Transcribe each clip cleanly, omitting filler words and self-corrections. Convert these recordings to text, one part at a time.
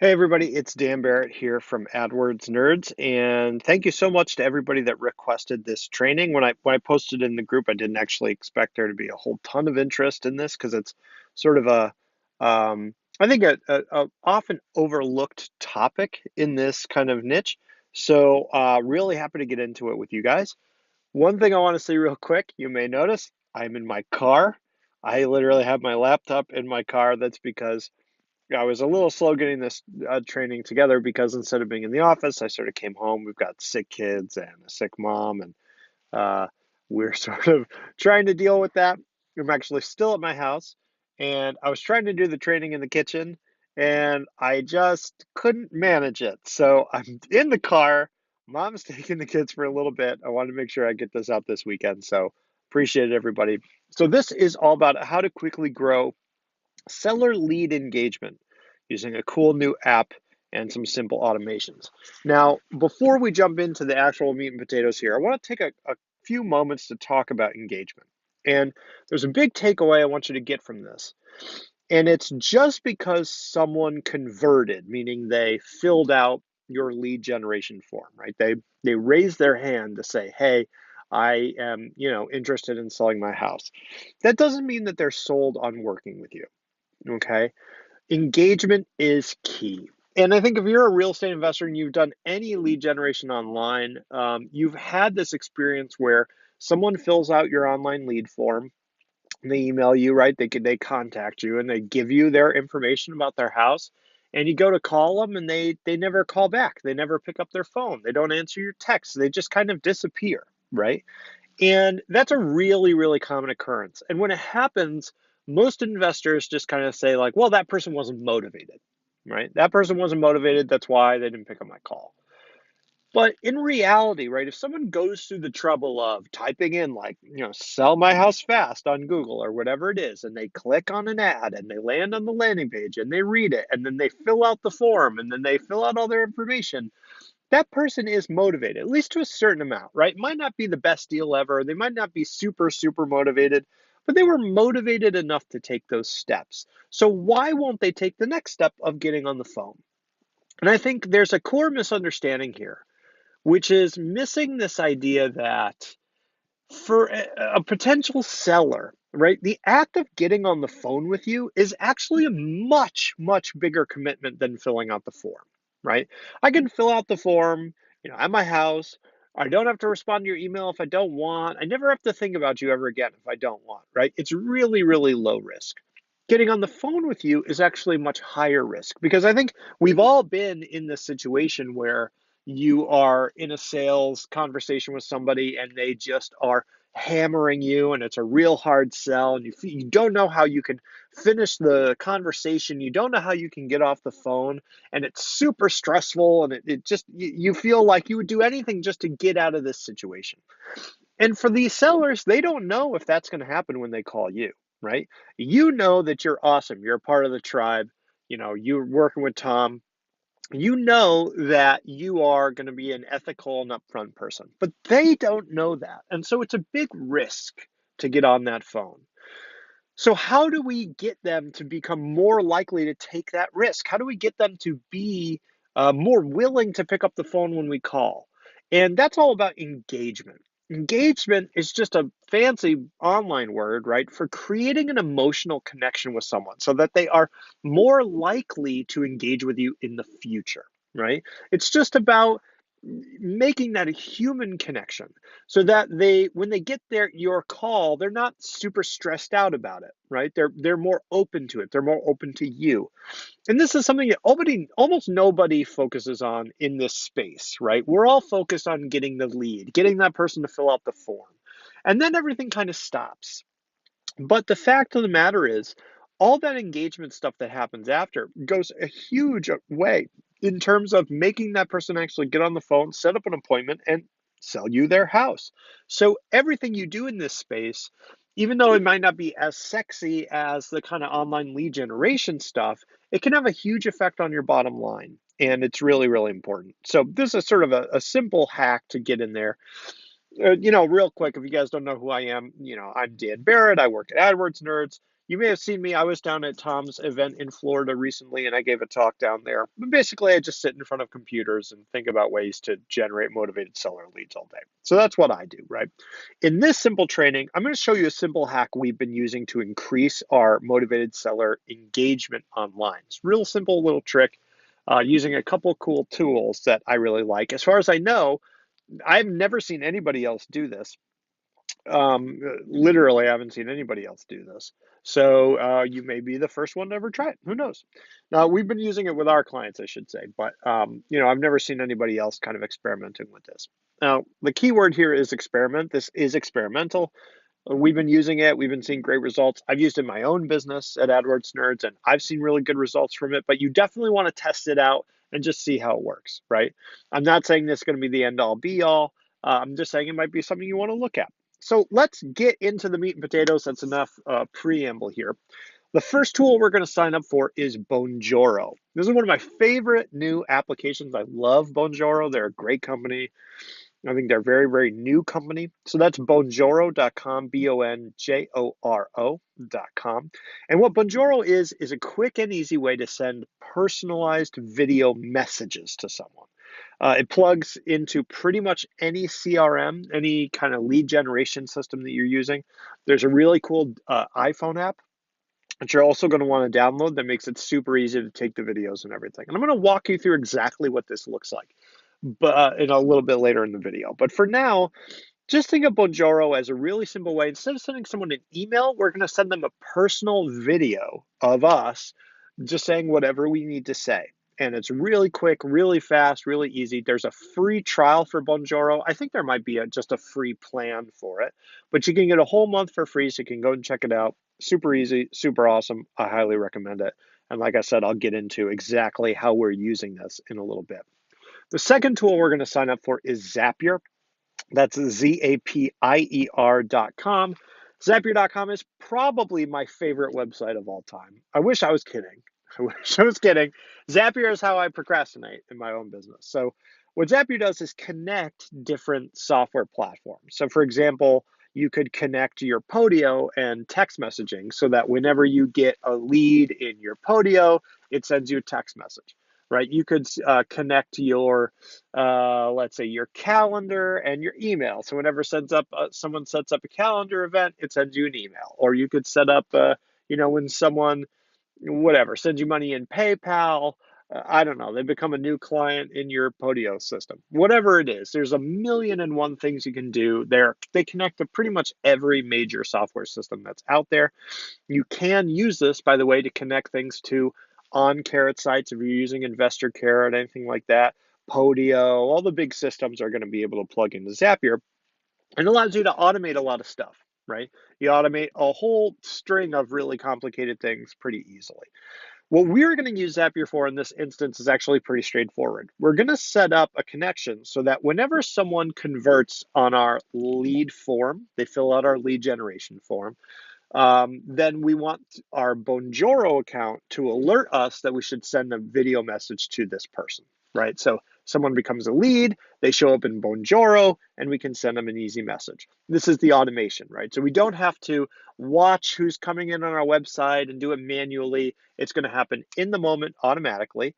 Hey everybody, it's Dan Barrett here from AdWords Nerds, and thank you so much to everybody that requested this training. When I posted in the group, I didn't actually expect there to be a whole ton of interest in this because it's sort of I think a often overlooked topic in this kind of niche. So really happy to get into it with you guys. One thing I want to say real quick, you may notice I'm in my car. I literally have my laptop in my car. That's because I was a little slow getting this training together because instead of being in the office, I sort of came home. We've got sick kids and a sick mom, and uh, we're sort of trying to deal with that. I'm actually still at my house, and I was trying to do the training in the kitchen, and I just couldn't manage it. So I'm in the car. Mom's taking the kids for a little bit. I wanted to make sure I get this out this weekend. So appreciate it, everybody. So this is all about how to quickly grow seller lead engagement using a cool new app and some simple automations. Now, before we jump into the actual meat and potatoes here, I want to take a few moments to talk about engagement. And there's a big takeaway I want you to get from this. And it's just because someone converted, meaning they filled out your lead generation form, right? They raised their hand to say, "Hey, I am, interested in selling my house." That doesn't mean that they're sold on working with you. Okay. Engagement is key. And I think if you're a real estate investor and you've done any lead generation online, you've had this experience where someone fills out your online lead form. They email you, right? They contact you and they give you their information about their house. And you go to call them and they never call back. They never pick up their phone. They don't answer your texts. They just kind of disappear, right? And that's a really, really common occurrence. And when it happens, most investors just kind of say, like, well, that person wasn't motivated, right? That person wasn't motivated. That's why they didn't pick up my call. But in reality, right, if someone goes through the trouble of typing in, like, sell my house fast on Google or whatever it is, and they click on an ad and they land on the landing page and they read it and then they fill out the form and then they fill out all their information, that person is motivated, at least to a certain amount, right? Might not be the best deal ever. They might not be super, super motivated, but they were motivated enough to take those steps. So why won't they take the next step of getting on the phone? And I think there's a core misunderstanding here, which is missing this idea that for a potential seller, right, the act of getting on the phone with you is actually a much, much bigger commitment than filling out the form, right? I can fill out the form, at my house. I don't have to respond to your email if I don't want. I never have to think about you ever again if I don't want, right? It's really, really low risk. Getting on the phone with you is actually much higher risk because I think we've all been in this situation where you are in a sales conversation with somebody and they just are hammering you and it's a real hard sell and you don't know how you can finish the conversation, you don't know how you can get off the phone, and it's super stressful, and it just you feel like you would do anything just to get out of this situation. And for these sellers, they don't know if that's going to happen when they call you, right? You know that you're awesome, you're a part of the tribe, you're working with Tom, you know that you are going to be an ethical and upfront person, but they don't know that. And so it's a big risk to get on that phone. So, how do we get them to become more likely to take that risk? How do we get them to be more willing to pick up the phone when we call? And that's all about engagement. Engagement is just a fancy online word, right, for creating an emotional connection with someone so that they are more likely to engage with you in the future, right? It's just about making that a human connection so that when they get your call, they're not super stressed out about it, right? They're more open to it, they're more open to you. And this is something that almost nobody focuses on in this space, right? We're all focused on getting the lead, getting that person to fill out the form, and then everything kind of stops. But the fact of the matter is, all that engagement stuff that happens after goes a huge way in terms of making that person actually get on the phone, set up an appointment, and sell you their house. So everything you do in this space, even though it might not be as sexy as the kind of online lead generation stuff, it can have a huge effect on your bottom line. And it's really, really important. So this is sort of a simple hack to get in there. Real quick, if you guys don't know who I am, I'm Dan Barrett. I work at AdWords Nerds. you may have seen me. I was down at Tom's event in Florida recently, and I gave a talk down there. But basically, I just sit in front of computers and think about ways to generate motivated seller leads all day. So that's what I do, right? In this simple training, I'm going to show you a simple hack we've been using to increase our motivated seller engagement online. It's a real simple little trick using a couple cool tools that I really like. As far as I know, I've never seen anybody else do this. Literally, I haven't seen anybody else do this. So you may be the first one to ever try it. Who knows? Now, we've been using it with our clients, I should say, but I've never seen anybody else kind of experimenting with this. Now, the key word here is experiment. This is experimental. We've been using it. We've been seeing great results. I've used it in my own business at AdWords Nerds, and I've seen really good results from it. But you definitely want to test it out and just see how it works, right? I'm not saying this is going to be the end all be all. I'm just saying it might be something you want to look at. So let's get into the meat and potatoes. That's enough preamble here. The first tool we're going to sign up for is Bonjoro. This is one of my favorite new applications. I love Bonjoro. They're a great company. I think they're a very, very new company. So that's bonjoro.com, Bonjoro.com. And what Bonjoro is a quick and easy way to send personalized video messages to someone. It plugs into pretty much any CRM, any kind of lead generation system that you're using. There's a really cool iPhone app that you're also going to want to download that makes it super easy to take the videos and everything. And I'm going to walk you through exactly what this looks like, but in a little bit later in the video. But for now, just think of Bonjoro as a really simple way. Instead of sending someone an email, we're going to send them a personal video of us just saying whatever we need to say. And it's really quick, really fast, really easy. There's a free trial for Bonjoro. I think there might be just a free plan for it, but you can get a whole month for free, so you can go and check it out. Super easy, super awesome. I highly recommend it. And like I said, I'll get into exactly how we're using this in a little bit. The second tool we're going to sign up for is Zapier. That's Zapier.com. Zapier.com is probably my favorite website of all time. I wish I was kidding. I wish I was kidding. Zapier is how I procrastinate in my own business. So what Zapier does is connect different software platforms. So for example, you could connect your Podio and text messaging so that whenever you get a lead in your Podio, it sends you a text message, right? You could connect your, let's say, your calendar and your email. So whenever someone sets up a calendar event, it sends you an email. Or you could set up, when someone, whatever, sends you money in PayPal. I don't know, they become a new client in your Podio system. Whatever it is, there's a million and one things you can do there. They connect to pretty much every major software system that's out there. You can use this, by the way, to connect things to on-Carrot sites if you're using Investor Carrot, anything like that. Podio, all the big systems are going to be able to plug into Zapier, and it allows you to automate a lot of stuff, right? You automate a whole string of really complicated things pretty easily. What we're going to use Zapier for in this instance is actually pretty straightforward. We're going to set up a connection so that whenever someone converts on our lead form, they fill out our lead generation form, then we want our Bonjoro account to alert us that we should send a video message to this person, right? So someone becomes a lead, they show up in Bonjoro, and we can send them an easy message. This is the automation, right? So we don't have to watch who's coming in on our website and do it manually. It's going to happen in the moment automatically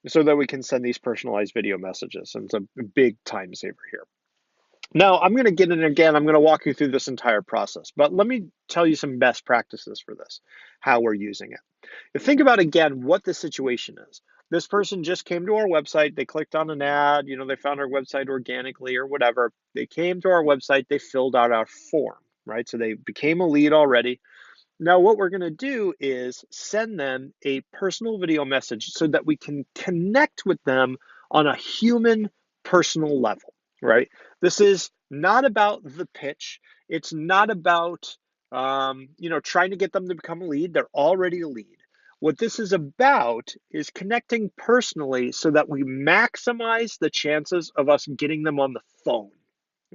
so that we can send these personalized video messages. And it's a big time saver here. Now, I'm going to get in again. I'm going to walk you through this entire process, but let me tell you some best practices for this, how we're using it. Think about again what the situation is. This person just came to our website. They clicked on an ad. They found our website organically or whatever. They came to our website. They filled out our form, right? So they became a lead already. Now, what we're going to do is send them a personal video message so that we can connect with them on a human personal level, right? This is not about the pitch. It's not about, trying to get them to become a lead. They're already a lead. What this is about is connecting personally so that we maximize the chances of us getting them on the phone.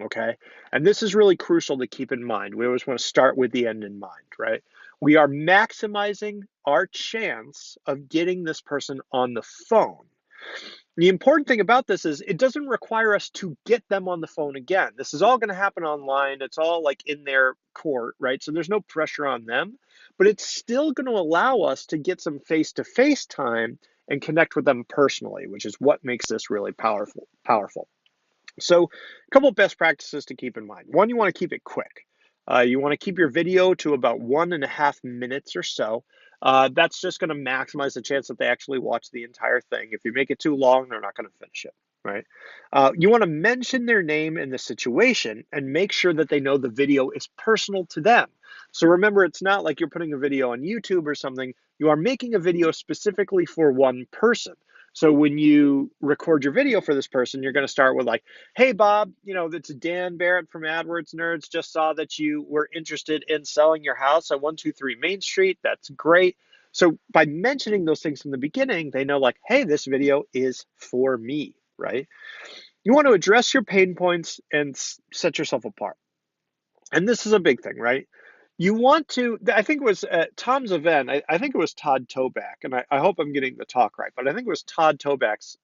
Okay. And this is really crucial to keep in mind. We always want to start with the end in mind, right? We are maximizing our chance of getting this person on the phone. The important thing about this is it doesn't require us to get them on the phone again. This is all going to happen online. It's all like in their court, right? So there's no pressure on them, but it's still going to allow us to get some face-to-face time and connect with them personally, which is what makes this really powerful. So, a couple of best practices to keep in mind. One, you want to keep it quick. You want to keep your video to about 1.5 minutes or so. That's just going to maximize the chance that they actually watch the entire thing. If you make it too long, they're not going to finish it, right? You want to mention their name and the situation and make sure that they know the video is personal to them. So remember, it's not like you're putting a video on YouTube or something. You are making a video specifically for one person. So when you record your video for this person, you're going to start with like, hey, Bob, it's Dan Barrett from AdWords Nerds. Just saw that you were interested in selling your house at 123 Main Street. That's great. So by mentioning those things from the beginning, they know like, hey, this video is for me, right? You want to address your pain points and set yourself apart. And this is a big thing, right? You want to, I think it was at Tom's event, I think it was Todd Toback, and I hope I'm getting the talk right, but I think it was Todd Toback's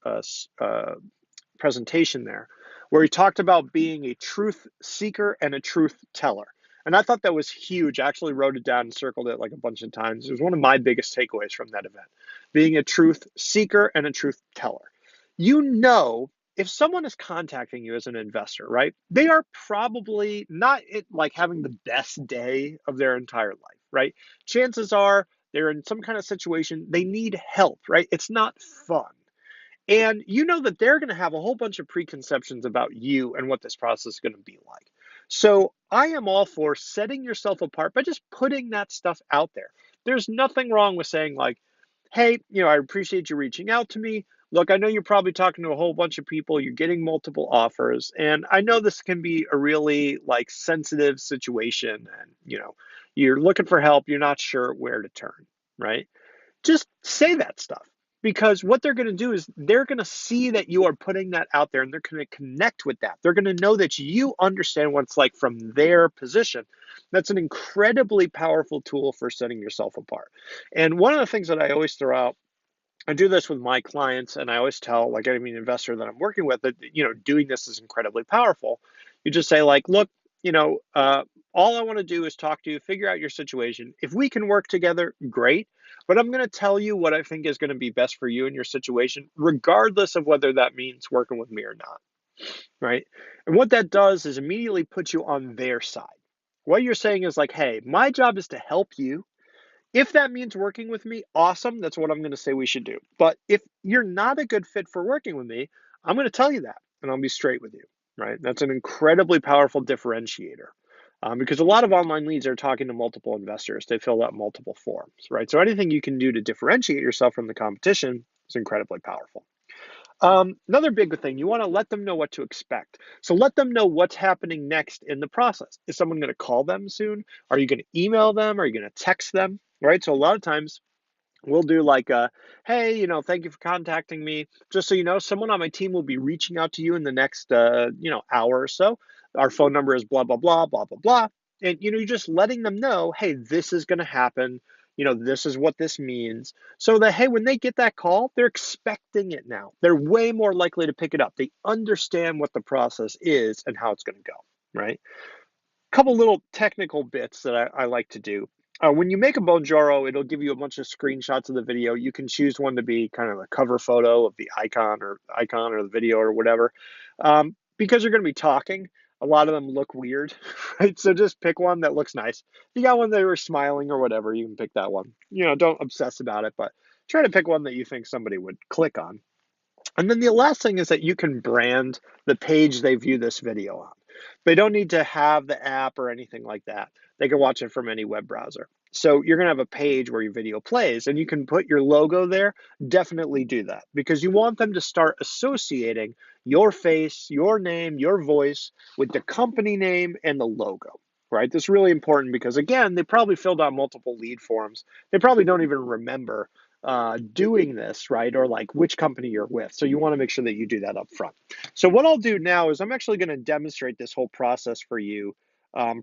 presentation there, where he talked about being a truth seeker and a truth teller. And I thought that was huge. I actually wrote it down and circled it like a bunch of times. It was one of my biggest takeaways from that event, being a truth seeker and a truth teller. If someone is contacting you as an investor, right, they are probably not like having the best day of their entire life, right? Chances are they're in some kind of situation, they need help, right? It's not fun. And you know that they're going to have a whole bunch of preconceptions about you and what this process is going to be like. So I am all for setting yourself apart by just putting that stuff out there. There's nothing wrong with saying, like, hey, I appreciate you reaching out to me. Look, I know you're probably talking to a whole bunch of people, you're getting multiple offers, and I know this can be a really like sensitive situation and, you're looking for help, you're not sure where to turn, right? Just say that stuff, because what they're going to do is they're going to see that you are putting that out there and they're going to connect with that. They're going to know that you understand what it's like from their position. That's an incredibly powerful tool for setting yourself apart. And one of the things that I always throw out, I do this with my clients, and I always tell like any investor that I'm working with that doing this is incredibly powerful. You just say like, look, all I want to do is talk to you, figure out your situation. If we can work together, great. But I'm going to tell you what I think is going to be best for you and your situation, regardless of whether that means working with me or not, right? And what that does is immediately put you on their side. What you're saying is like, hey, my job is to help you. If that means working with me, awesome. That's what I'm going to say we should do. But if you're not a good fit for working with me, I'm going to tell you that and I'll be straight with you, right? That's an incredibly powerful differentiator, because a lot of online leads are talking to multiple investors. They fill out multiple forms, right? So anything you can do to differentiate yourself from the competition is incredibly powerful. Another big thing, you want to let them know what to expect. So let them know what's happening next in the process. Is someone going to call them soon? Are you going to email them? Are you going to text them? Right? So a lot of times we'll do like hey, thank you for contacting me. Just so you know, someone on my team will be reaching out to you in the next, hour or so. Our phone number is blah, blah, blah, blah, blah, blah. And, you're just letting them know, hey, this is going to happen. This is what this means. So that, hey, when they get that call, they're expecting it now. They're way more likely to pick it up. They understand what the process is and how it's going to go, right? Couple little technical bits that I like to do. When you make a Bonjoro, it'll give you a bunch of screenshots of the video. You can choose one to be kind of a cover photo of the icon or the video or whatever. Because you're going to be talking, a lot of them look weird, right? So just pick one that looks nice. If you got one that were smiling or whatever, you can pick that one. Don't obsess about it, but try to pick one that you think somebody would click on. And then the last thing is that you can brand the page they view this video on. They don't need to have the app or anything like that. They can watch it from any web browser. So you're going to have a page where your video plays and you can put your logo there. Definitely do that, because you want them to start associating your face, your name, your voice with the company name and the logo, right? This is really important because, again, they probably filled out multiple lead forms. They probably don't even remember doing this, right? Or like which company you're with. So you want to make sure that you do that up front. So what I'll do now is I'm actually going to demonstrate this whole process for you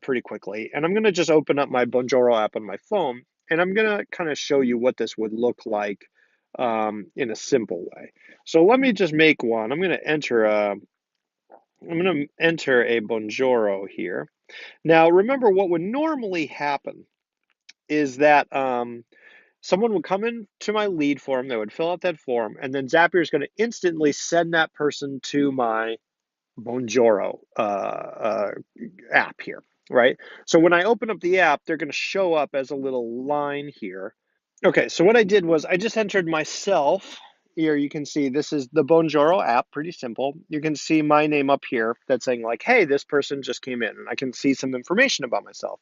pretty quickly. And I'm going to just open up my Bonjoro app on my phone and I'm going to kind of show you what this would look like in a simple way. So let me just make one. I'm going to enter a Bonjoro here. Now, remember what would normally happen is that someone would come in to my lead form, they would fill out that form, and then Zapier is going to instantly send that person to my Bonjoro app here, right? So when I open up the app, they're going to show up as a little line here. Okay, so what I did was I just entered myself. Here you can see this is the Bonjoro app, pretty simple. You can see my name up here that's saying like, hey, this person just came in, and I can see some information about myself.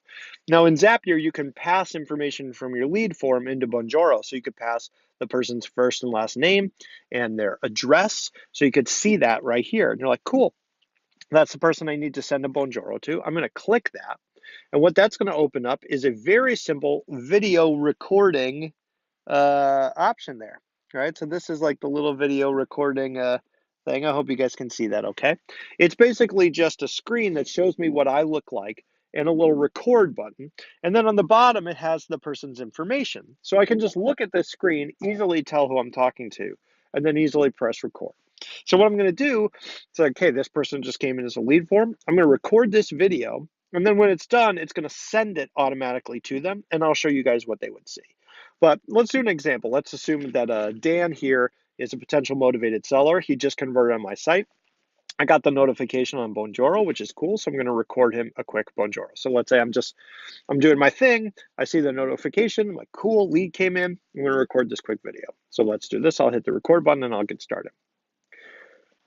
Now in Zapier, you can pass information from your lead form into Bonjoro. So you could pass the person's first and last name and their address. So you could see that right here. And you're like, cool, that's the person I need to send a Bonjoro to. I'm going to click that. And what that's going to open up is a very simple video recording option there, right? So this is like the little video recording thing. I hope you guys can see that okay. It's basically just a screen that shows me what I look like and a little record button. And then on the bottom, it has the person's information. So I can just look at this screen, easily tell who I'm talking to, and then easily press record. So what I'm going to do, it's like, okay, this person just came in as a lead form. I'm going to record this video. And then when it's done, it's going to send it automatically to them. And I'll show you guys what they would see. But let's do an example. Let's assume that Dan here is a potential motivated seller. He just converted on my site. I got the notification on Bonjoro, which is cool. So I'm going to record him a quick Bonjoro. So let's say I'm doing my thing. I see the notification. I'm like, cool, lead came in. I'm going to record this quick video. So let's do this. I'll hit the record button and I'll get started.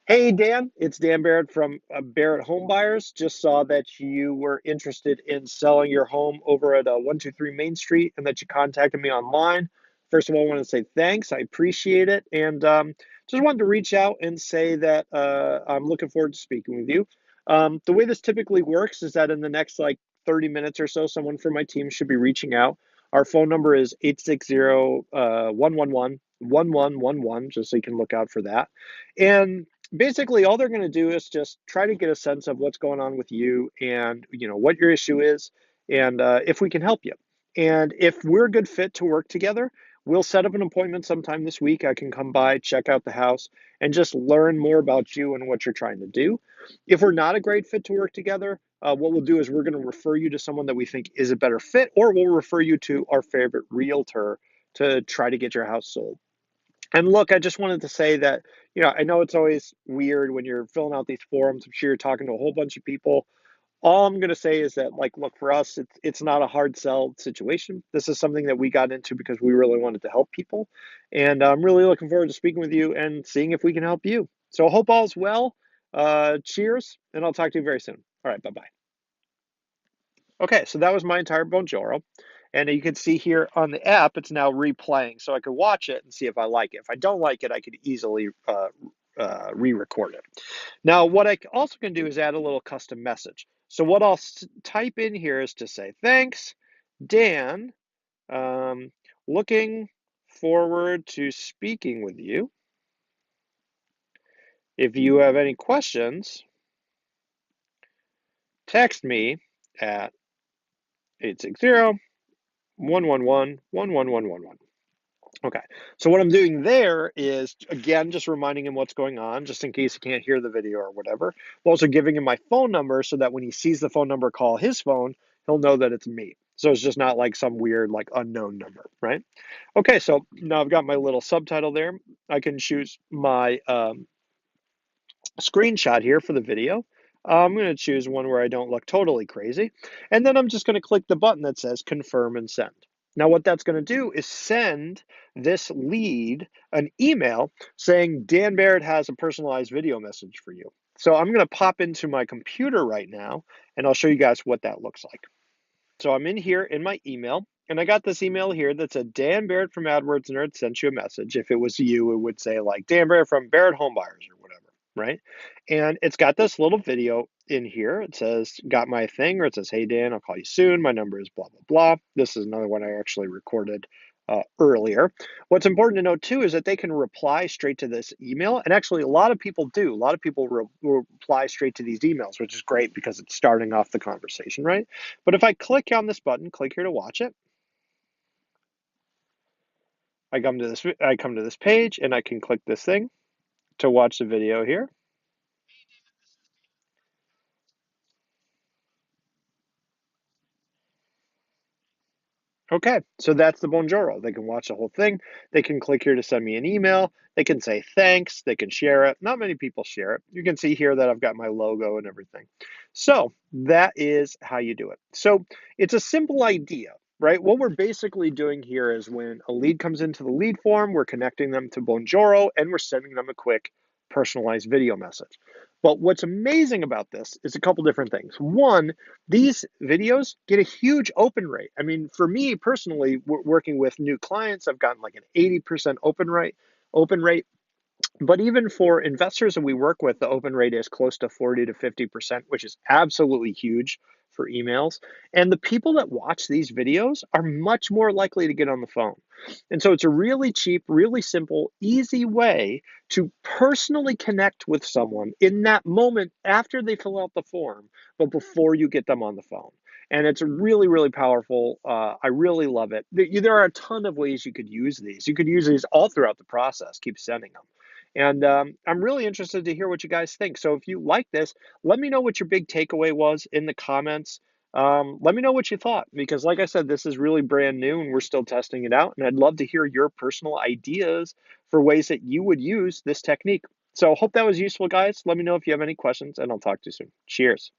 Hey, Dan, it's Dan Barrett from Barrett Home Buyers. Just saw that you were interested in selling your home over at 123 Main Street and that you contacted me online. First of all, I want to say thanks. I appreciate it. And just wanted to reach out and say that I'm looking forward to speaking with you. The way this typically works is that in the next like 30 minutes or so, someone from my team should be reaching out. Our phone number is 860-111-1111, just so you can look out for that. And basically all they're going to do is just try to get a sense of what's going on with you and what your issue is and if we can help you. And if we're a good fit to work together, we'll set up an appointment sometime this week. I can come by, check out the house, and just learn more about you and what you're trying to do. If we're not a great fit to work together, what we'll do is we're going to refer you to someone that we think is a better fit, or we'll refer you to our favorite realtor to try to get your house sold. And look, I just wanted to say that, I know it's always weird when you're filling out these forums. I'm sure you're talking to a whole bunch of people. All I'm going to say is that, like, look, for us, it's not a hard sell situation. This is something that we got into because we really wanted to help people. And I'm really looking forward to speaking with you and seeing if we can help you. So I hope all's well. Cheers, and I'll talk to you very soon. All right, bye-bye. Okay, so that was my entire Bonjoro. And you can see here on the app, it's now replaying. So I could watch it and see if I like it. If I don't like it, I could easily re-record it. Now, what I also can do is add a little custom message. So what I'll type in here is to say, thanks, Dan. Um, looking forward to speaking with you. If you have any questions, text me at 860-111-11111. Okay, so what I'm doing there is, again, just reminding him what's going on, just in case he can't hear the video or whatever. I'm also giving him my phone number so that when he sees the phone number call his phone, he'll know that it's me. So it's just not like some weird, like, unknown number, right? Okay, so now I've got my little subtitle there. I can choose my screenshot here for the video. I'm going to choose one where I don't look totally crazy. And then I'm just going to click the button that says confirm and send. Now, what that's going to do is send this lead an email saying Dan Barrett has a personalized video message for you. So I'm going to pop into my computer right now, and I'll show you guys what that looks like. So I'm in here in my email, and I got this email here that said Dan Barrett from AdWords Nerd sent you a message. If it was you, it would say like Dan Barrett from Barrett Home Buyers or whatever, right? And it's got this little video in here. It says, got my thing, or it says, hey Dan, I'll call you soon. My number is blah, blah, blah. This is another one I actually recorded earlier. What's important to note too is that they can reply straight to this email. And actually, a lot of people do. A lot of people reply straight to these emails, which is great because it's starting off the conversation, right? But if I click on this button, click here to watch it. I come to this page and I can click this thing to watch the video here. Okay, so that's the Bonjoro. They can watch the whole thing. They can click here to send me an email. They can say thanks. They can share it. Not many people share it. You can see here that I've got my logo and everything. So that is how you do it. So it's a simple idea, right? What we're basically doing here is when a lead comes into the lead form, we're connecting them to Bonjoro and we're sending them a quick personalized video message. But what's amazing about this is a couple different things. One, these videos get a huge open rate. I mean, for me personally, working with new clients, I've gotten like an 80% open rate. But even for investors that we work with, the open rate is close to 40 to 50%, which is absolutely huge for emails. And the people that watch these videos are much more likely to get on the phone. And so it's a really cheap, really simple, easy way to personally connect with someone in that moment after they fill out the form, but before you get them on the phone. And it's really, really powerful. I really love it. There are a ton of ways you could use these. You could use these all throughout the process, keep sending them. And I'm really interested to hear what you guys think. So if you like this, let me know what your big takeaway was in the comments. Let me know what you thought, because like I said, this is really brand new and we're still testing it out. And I'd love to hear your personal ideas for ways that you would use this technique. So hope that was useful, guys. Let me know if you have any questions and I'll talk to you soon. Cheers.